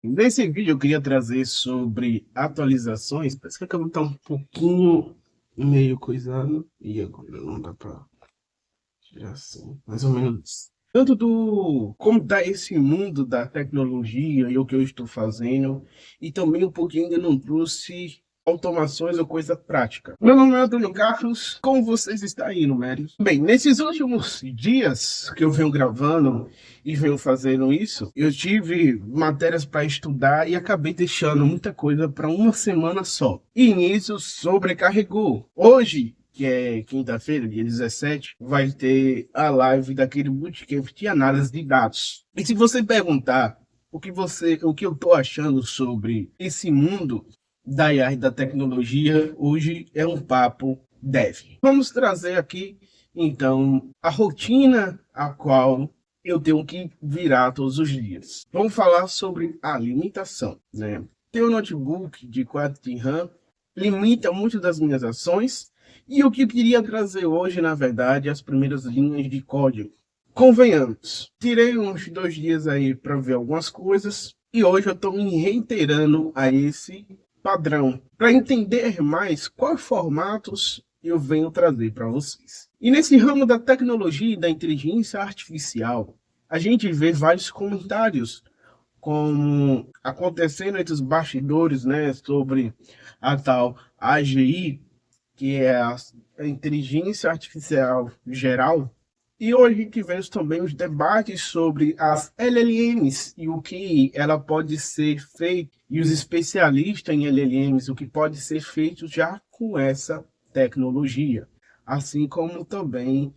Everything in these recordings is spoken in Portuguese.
Nesse vídeo eu queria trazer sobre atualizações. Parece que a câmera tá um pouquinho meio coisado. E agora não dá pra tirar assim. Mais ou menos isso. Tanto do como tá esse mundo da tecnologia e o que eu estou fazendo. E também um pouquinho ainda não trouxe automações ou coisa prática. Meu nome é Antônio Carlos. Como vocês estão indo, Mério? Bem, nesses últimos dias que eu venho gravando e venho fazendo isso, eu tive matérias para estudar e acabei deixando muita coisa para uma semana só. E nisso sobrecarregou. Hoje, que é quinta-feira, dia 17, vai ter a live daquele bootcamp de análise de dados. E se você perguntar o que eu tô achando sobre esse mundo da IA e da tecnologia, hoje é um papo dev. Vamos trazer aqui, então, a rotina a qual eu tenho que virar todos os dias. Vamos falar sobre a limitação, né? Ter um notebook de 4 de RAM limita muito das minhas ações e o que eu queria trazer hoje, na verdade, as primeiras linhas de código. Convenhamos, tirei uns 2 dias aí para ver algumas coisas e hoje eu estou me reiterando a esse padrão para entender mais quais formatos eu venho trazer para vocês. E nesse ramo da tecnologia e da inteligência artificial, a gente vê vários comentários como acontecendo entre os bastidores, né, sobre a tal AGI, que é a inteligência artificial geral. E hoje tivemos também os debates sobre as LLMs e o que ela pode ser feito, e os especialistas em LLMs, o que pode ser feito já com essa tecnologia, assim como também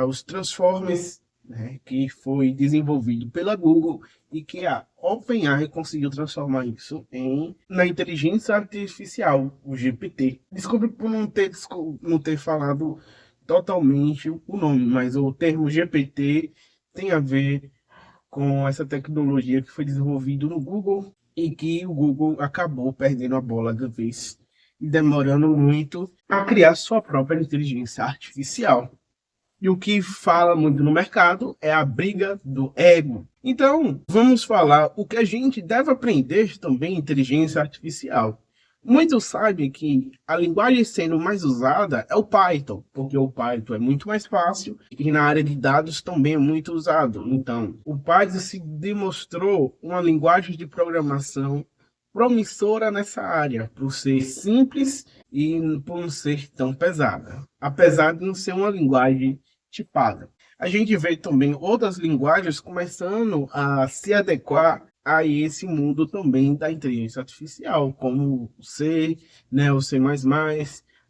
os Transformers, né, que foi desenvolvido pela Google e que a OpenAI conseguiu transformar isso na inteligência artificial, o GPT. Desculpe por não ter falado totalmente o nome, mas o termo GPT tem a ver com essa tecnologia que foi desenvolvida no Google e que o Google acabou perdendo a bola da vez e demorando muito a criar sua própria inteligência artificial. E o que fala muito no mercado é a briga do ego. Então, vamos falar o que a gente deve aprender também em inteligência artificial. Muitos sabem que a linguagem sendo mais usada é o Python, porque o Python é muito mais fácil e na área de dados também é muito usado. Então, o Python se demonstrou uma linguagem de programação promissora nessa área, por ser simples e por não ser tão pesada, apesar de não ser uma linguagem tipada. A gente vê também outras linguagens começando a se adequar a esse mundo também da inteligência artificial, como o C, né, o C++,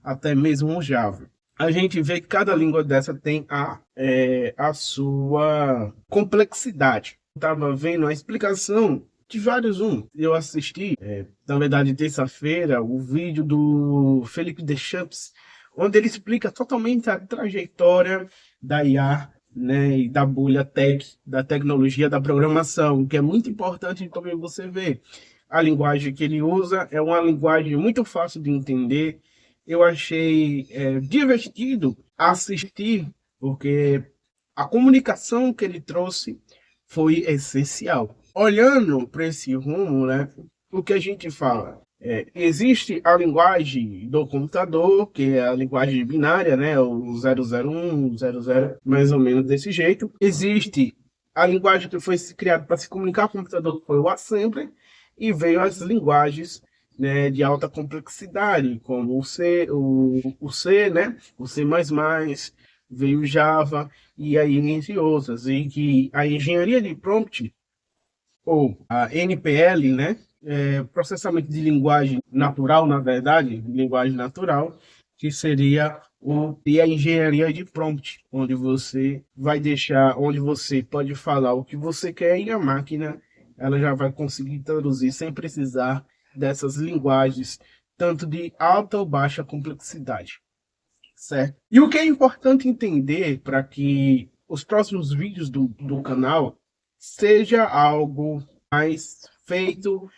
até mesmo o Java. A gente vê que cada língua dessa tem a sua complexidade. Estava vendo a explicação de vários eu assisti, na verdade, terça-feira, o vídeo do Felipe Deschamps, onde ele explica totalmente a trajetória da IA, né, e da bolha tech, da tecnologia da programação, que é muito importante também você ver. A linguagem que ele usa é uma linguagem muito fácil de entender. Eu achei divertido assistir, porque a comunicação que ele trouxe foi essencial. Olhando para esse rumo, né, o que a gente fala? Existe a linguagem do computador, que é a linguagem binária, né, o 001, 00, mais ou menos desse jeito. Existe a linguagem que foi criada para se comunicar com o computador, que foi o assembly, e veio as linguagens, né, de alta complexidade, como o C, né, o C++, veio o Java, e aí entre outras. E que a engenharia de prompt, ou a NPL, né, processamento de linguagem natural, na verdade, linguagem natural, que seria a engenharia de prompt, onde você vai deixar, onde você pode falar o que você quer e a máquina ela já vai conseguir traduzir sem precisar dessas linguagens, tanto de alta ou baixa complexidade, certo? E o que é importante entender para que os próximos vídeos do canal seja algo mais feito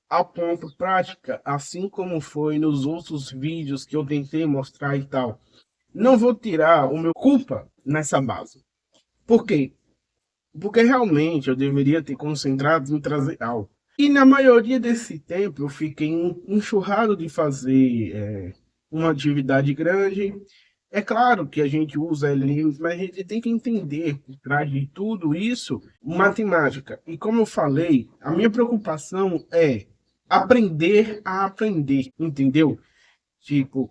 a ponto prática, assim como foi nos outros vídeos que eu tentei mostrar e tal. Não vou tirar o meu culpa nessa base. Por quê? Porque realmente eu deveria ter concentrado em trazer algo. E na maioria desse tempo eu fiquei enxurrado de fazer uma atividade grande. É claro que a gente usa LLMs, mas a gente tem que entender por trás de tudo isso matemática. E como eu falei, a minha preocupação é aprender a aprender, entendeu? Tipo,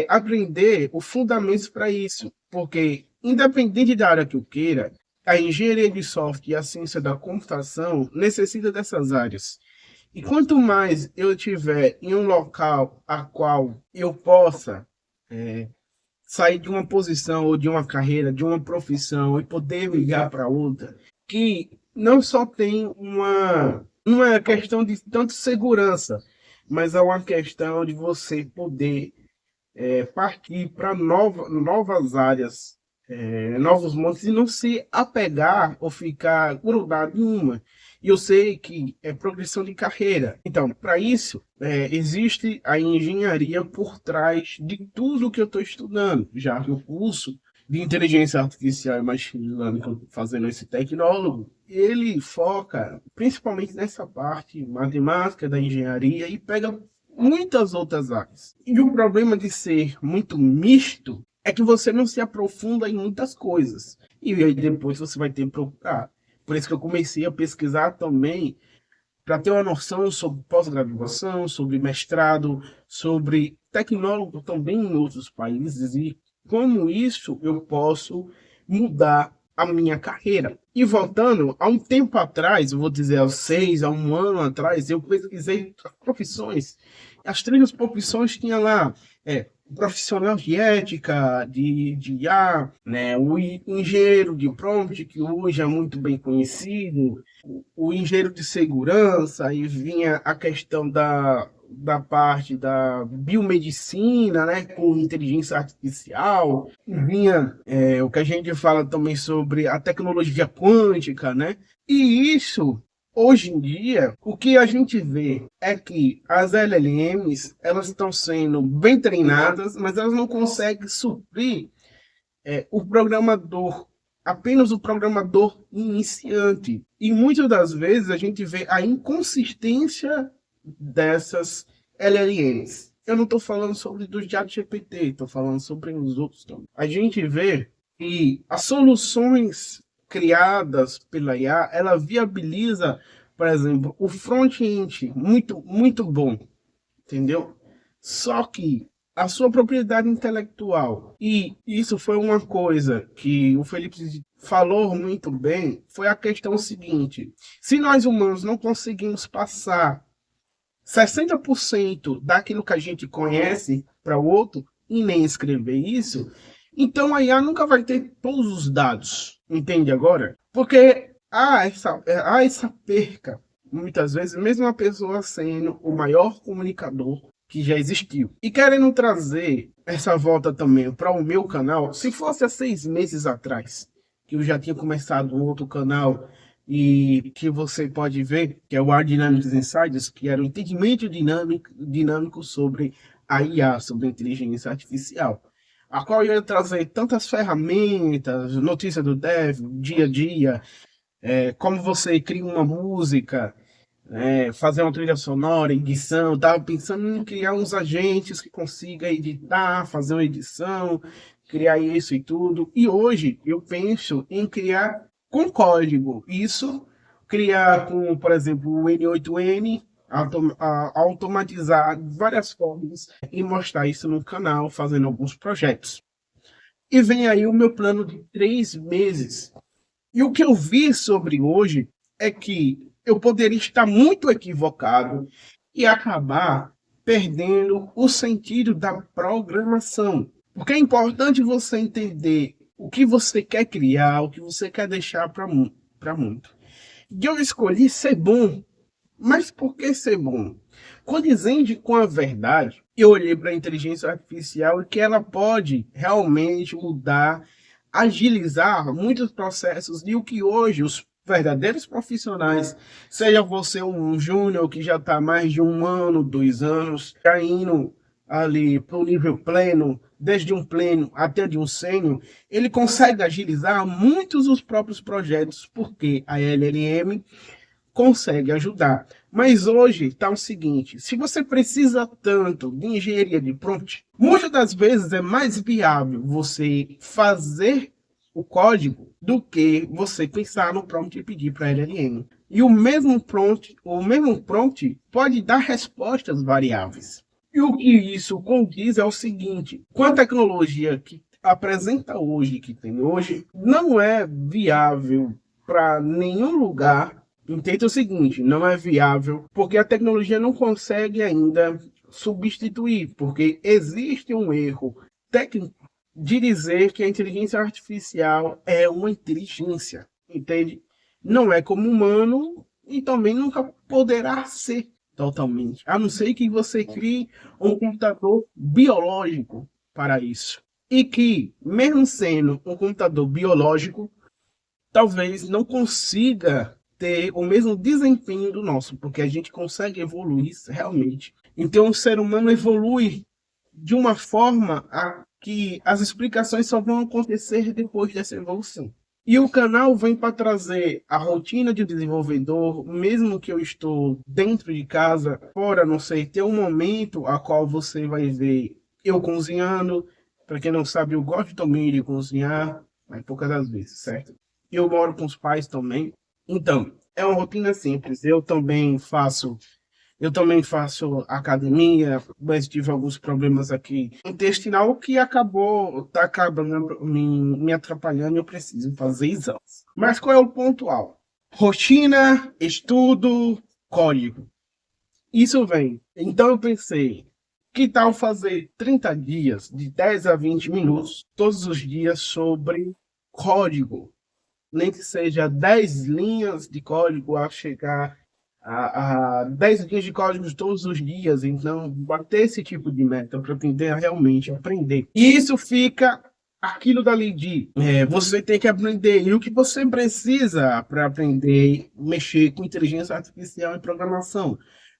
aprender os fundamentos para isso, porque independente da área que eu queira, a engenharia de software e a ciência da computação necessita dessas áreas. E quanto mais eu tiver em um local a qual eu possa sair de uma posição ou de uma carreira, de uma profissão e poder migrar para outra, que não só tem uma questão de tanto segurança, mas é uma questão de você poder partir para novas áreas, novos montes e não se apegar ou ficar grudado em uma. E eu sei que é progressão de carreira. Então, para isso, existe a engenharia por trás de tudo que eu estou estudando. Já que o curso de inteligência artificial e machine learning, que eu estou fazendo esse tecnólogo, ele foca principalmente nessa parte matemática da engenharia e pega muitas outras áreas. E o problema de ser muito misto é que você não se aprofunda em muitas coisas. E aí depois você vai ter que procurar. Por isso que eu comecei a pesquisar também para ter uma noção sobre pós-graduação, sobre mestrado, sobre tecnólogo também em outros países e como isso eu posso mudar a minha carreira. E voltando, há um tempo atrás, eu vou dizer há 6, há um ano atrás, eu pesquisei as profissões. As 3 profissões tinha lá profissional de ética, de IA, né, o engenheiro de prompt, que hoje é muito bem conhecido, o engenheiro de segurança, aí vinha a questão da parte da biomedicina, né, com inteligência artificial, vinha o que a gente fala também sobre a tecnologia quântica, né, e isso, hoje em dia, o que a gente vê é que as LLMs, elas estão sendo bem treinadas, mas elas não conseguem suprir o programador, apenas o programador iniciante. E muitas das vezes a gente vê a inconsistência dessas LLMs. Eu não estou falando sobre do ChatGPT, estou falando sobre os outros também. A gente vê que as soluções criadas pela IA, ela viabiliza, por exemplo, o front-end muito, muito bom, entendeu? Só que a sua propriedade intelectual, e isso foi uma coisa que o Felipe falou muito bem, foi a questão seguinte: se nós humanos não conseguimos passar 60% daquilo que a gente conhece para o outro e nem escrever isso, então a IA nunca vai ter todos os dados, entende agora? Porque há essa perca, muitas vezes, mesmo a pessoa sendo o maior comunicador que já existiu. E querendo trazer essa volta também para o meu canal, se fosse há 6 meses atrás, que eu já tinha começado um outro canal e que você pode ver, que é o Art Dynamics Insiders, que era o entendimento dinâmico sobre a IA, sobre a inteligência artificial, a qual eu ia trazer tantas ferramentas, notícia do dev, dia a dia, como você cria uma música, fazer uma trilha sonora, edição. Eu tava pensando em criar uns agentes que consiga editar, fazer uma edição, criar isso e tudo. E hoje eu penso em criar com código. Isso, criar com, por exemplo, o N8N, automatizar várias formas e mostrar isso no canal, fazendo alguns projetos. E vem aí o meu plano de 3 meses. E o que eu vi sobre hoje é que eu poderia estar muito equivocado e acabar perdendo o sentido da programação. Porque é importante você entender o que você quer criar, o que você quer deixar para muito. E eu escolhi ser bom. Mas por que ser bom? Condizente com a verdade, eu olhei para a inteligência artificial e que ela pode realmente mudar, agilizar muitos processos e o que hoje os verdadeiros profissionais, seja você um júnior que já está mais de 1 ano, 2 anos, já indo ali para o nível pleno, desde um pleno até de um sênior, ele consegue agilizar muitos dos próprios projetos, porque a LLM consegue ajudar. Mas hoje está o seguinte, se você precisa tanto de engenharia de prompt, muitas das vezes é mais viável você fazer o código do que você pensar no prompt e pedir para a LLM. E o mesmo prompt pode dar respostas variáveis. E o que isso condiz é o seguinte, com a tecnologia que apresenta hoje, que tem hoje, não é viável para nenhum lugar. Entenda o seguinte, não é viável porque a tecnologia não consegue ainda substituir, porque existe um erro técnico de dizer que a inteligência artificial é uma inteligência, entende? Não é como humano e também nunca poderá ser totalmente, a não ser que você crie um computador biológico para isso. E que, mesmo sendo um computador biológico, talvez não consiga ter o mesmo desempenho do nosso, porque a gente consegue evoluir realmente. Então, o ser humano evolui de uma forma a que as explicações só vão acontecer depois dessa evolução. E o canal vem para trazer a rotina de desenvolvedor, mesmo que eu estou dentro de casa, fora, não sei, ter um momento a qual você vai ver eu cozinhando. Para quem não sabe, eu gosto também de cozinhar, mas poucas das vezes, certo? Eu moro com os pais também. Então, é uma rotina simples. Eu também faço academia, mas tive alguns problemas aqui intestinal que tá acabando me atrapalhando e eu preciso fazer exames. Mas qual é o pontual? Rotina, estudo, código. Isso vem. Então eu pensei, que tal fazer 30 dias, de 10 a 20 minutos, todos os dias sobre código? Nem que seja 10 linhas de código a chegar a 10 linhas de código todos os dias. Então, bater esse tipo de meta para aprender a realmente aprender. E isso fica aquilo dali de você tem que aprender. E o que você precisa para aprender mexer com inteligência artificial e programação?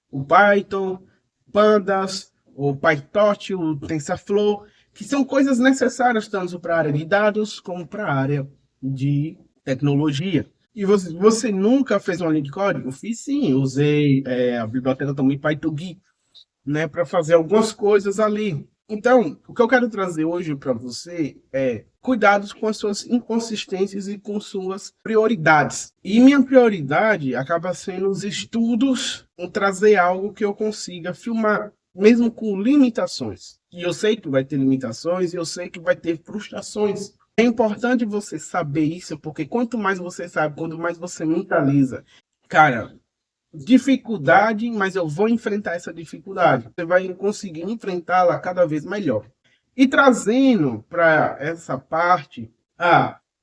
O Python, Pandas, o PyTorch, o TensorFlow, que são coisas necessárias tanto para a área de dados como para a área de tecnologia. E você nunca fez uma linha de código? Fiz sim, usei a biblioteca também PyTorch, né, para fazer algumas coisas ali. Então, o que eu quero trazer hoje para você é cuidados com as suas inconsistências e com suas prioridades. E minha prioridade acaba sendo os estudos, em trazer algo que eu consiga filmar, mesmo com limitações. E eu sei que vai ter limitações e eu sei que vai ter frustrações. É importante você saber isso, porque quanto mais você sabe, quanto mais você mentaliza, cara, dificuldade, mas eu vou enfrentar essa dificuldade. Você vai conseguir enfrentá-la cada vez melhor. E trazendo para essa parte,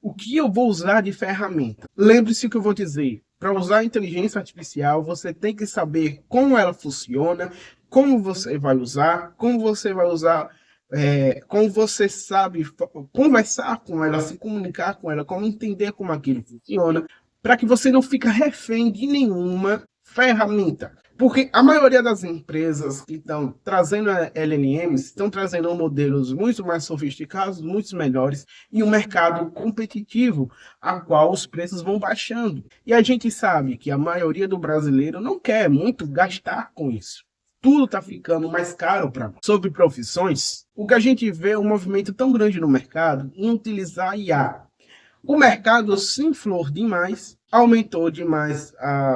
o que eu vou usar de ferramenta? Lembre-se o que eu vou dizer. Para usar a inteligência artificial, você tem que saber como ela funciona, como você vai usar, como você sabe conversar com ela, se comunicar com ela, como entender como aquilo funciona, para que você não fique refém de nenhuma ferramenta. Porque a maioria das empresas que estão trazendo LLMs estão trazendo modelos muito mais sofisticados, muito melhores, e um mercado competitivo, a qual os preços vão baixando. E a gente sabe que a maioria do brasileiro não quer muito gastar com isso. Tudo está ficando mais caro para nós. Sobre profissões, o que a gente vê é um movimento tão grande no mercado em utilizar IA. O mercado se inflou demais, aumentou demais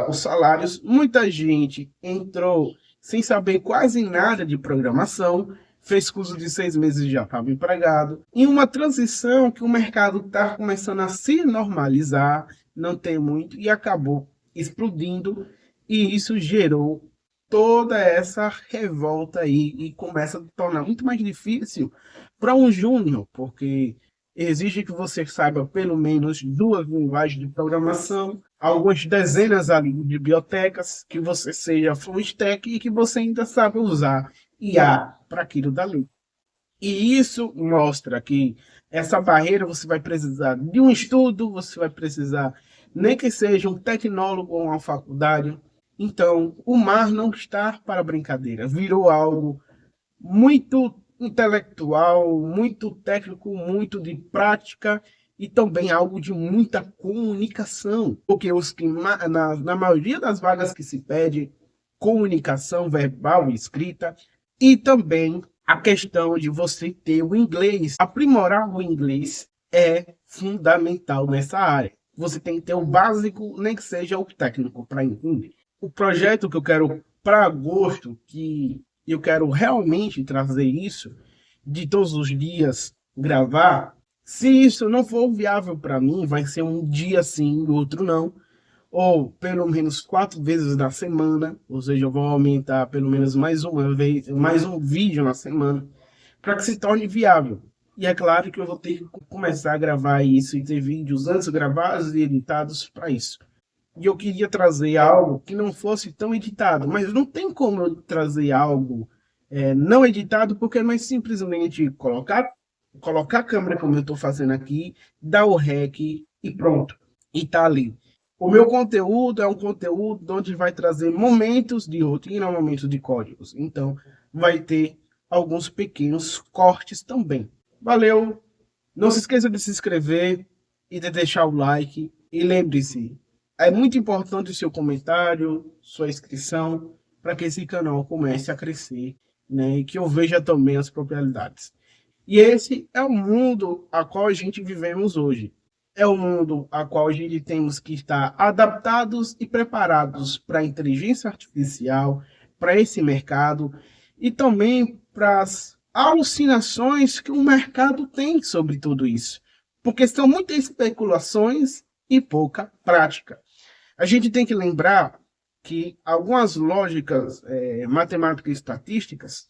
os salários, muita gente entrou sem saber quase nada de programação, fez curso de 6 meses e já estava empregado. Em uma transição que o mercado está começando a se normalizar, não tem muito, e acabou explodindo, e isso gerou toda essa revolta aí, e começa a tornar muito mais difícil para um júnior, porque exige que você saiba pelo menos 2 linguagens de programação, algumas dezenas ali de bibliotecas, que você seja full stack e que você ainda sabe usar IA para aquilo dali. E isso mostra que essa barreira você vai precisar de um estudo, você vai precisar nem que seja um tecnólogo ou uma faculdade. Então, o mar não está para brincadeira, virou algo muito intelectual, muito técnico, muito de prática e também algo de muita comunicação, porque os que na maioria das vagas que se pede comunicação verbal e escrita, e também a questão de você ter o inglês, aprimorar o inglês é fundamental nessa área. Você tem que ter o básico, nem que seja o técnico, para entender. O projeto que eu quero para agosto, que eu quero realmente trazer isso, de todos os dias gravar, se isso não for viável para mim, vai ser um dia sim, outro não, ou pelo menos 4 vezes na semana, ou seja, eu vou aumentar pelo menos mais uma vez, mais um vídeo na semana, para que se torne viável. E é claro que eu vou ter que começar a gravar isso e ter vídeos antes gravados e editados para isso. E eu queria trazer algo que não fosse tão editado, mas não tem como eu trazer algo não editado, porque não é simplesmente colocar a câmera como eu estou fazendo aqui, dar o REC e pronto, e tá ali. O meu conteúdo é um conteúdo onde vai trazer momentos de rotina, momentos de códigos. Então, vai ter alguns pequenos cortes também. Valeu! Não se esqueça de se inscrever e de deixar o like. E lembre-se, é muito importante o seu comentário, sua inscrição, para que esse canal comece a crescer, né? E que eu veja também as propriedades. E esse é o mundo a qual a gente vivemos hoje. É o mundo a qual a gente temos que estar adaptados e preparados para a inteligência artificial, para esse mercado e também para as alucinações que o mercado tem sobre tudo isso. Porque são muitas especulações e pouca prática. A gente tem que lembrar que algumas lógicas matemáticas e estatísticas,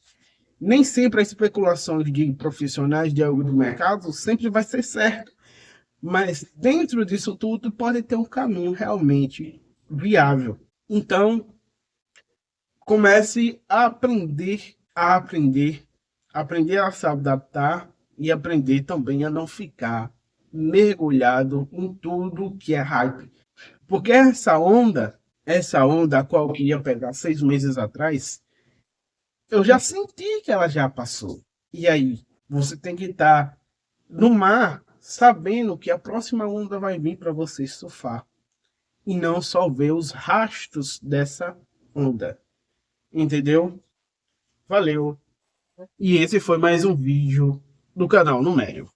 nem sempre a especulação de profissionais de algo do mercado sempre vai ser certo. Mas dentro disso tudo pode ter um caminho realmente viável. Então, comece a aprender a se adaptar e aprender também a não ficar mergulhado em tudo que é hype. Porque essa onda a qual eu queria pegar 6 meses atrás, eu já senti que ela já passou. E aí, você tem que estar no mar sabendo que a próxima onda vai vir para você surfar. E não só ver os rastros dessa onda. Entendeu? Valeu! E esse foi mais um vídeo do canal Numérico.